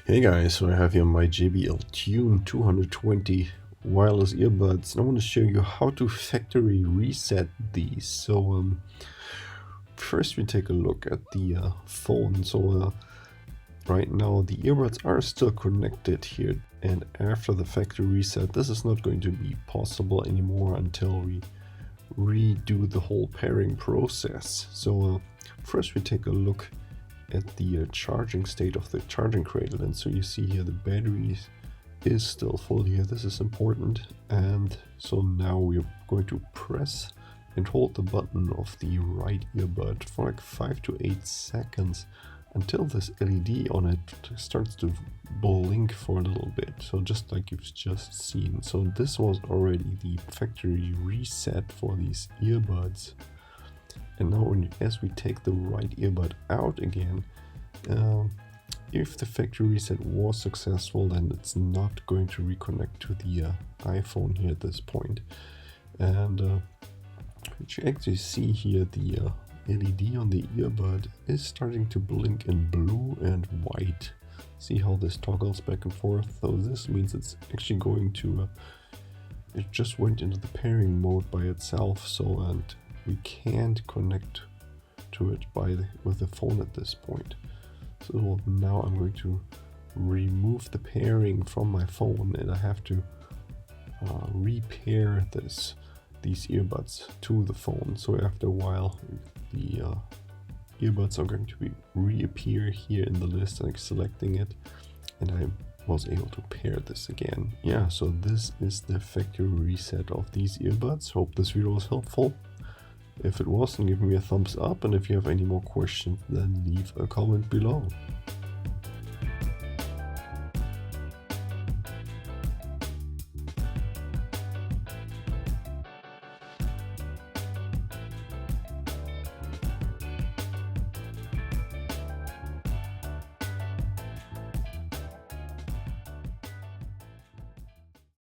Hey guys, so I have here my JBL TUNE 220 wireless earbuds, and I want to show you how to factory reset these. So first we take a look at the phone. So right now the earbuds are still connected here, and after the factory reset this is not going to be possible anymore until we redo the whole pairing process. So first we take a look at the charging state of the charging cradle, and so you see here the battery is still full here. This is important, and so now we're going to press and hold the button of the right earbud for like 5 to 8 seconds until this LED on it starts to blink for a little bit, so just like you've just seen. So this was already the factory reset for these earbuds. And now as we take the right earbud out again, if the factory reset was successful, then it's not going to reconnect to the iPhone here at this point. And what you actually see here, the LED on the earbud is starting to blink in blue and white. See how this toggles back and forth? So this means it's actually going to, it just went into the pairing mode by itself. So, and we can't connect to it with the phone at this point. So now I'm going to remove the pairing from my phone, and I have to repair these earbuds to the phone. So after a while the earbuds are going to reappear here in the list, and I'm selecting it, and I was able to pair this again. Yeah, so this is the factory reset of these earbuds. Hope this video was helpful. If it was, then give me a thumbs up, and if you have any more questions, then leave a comment below.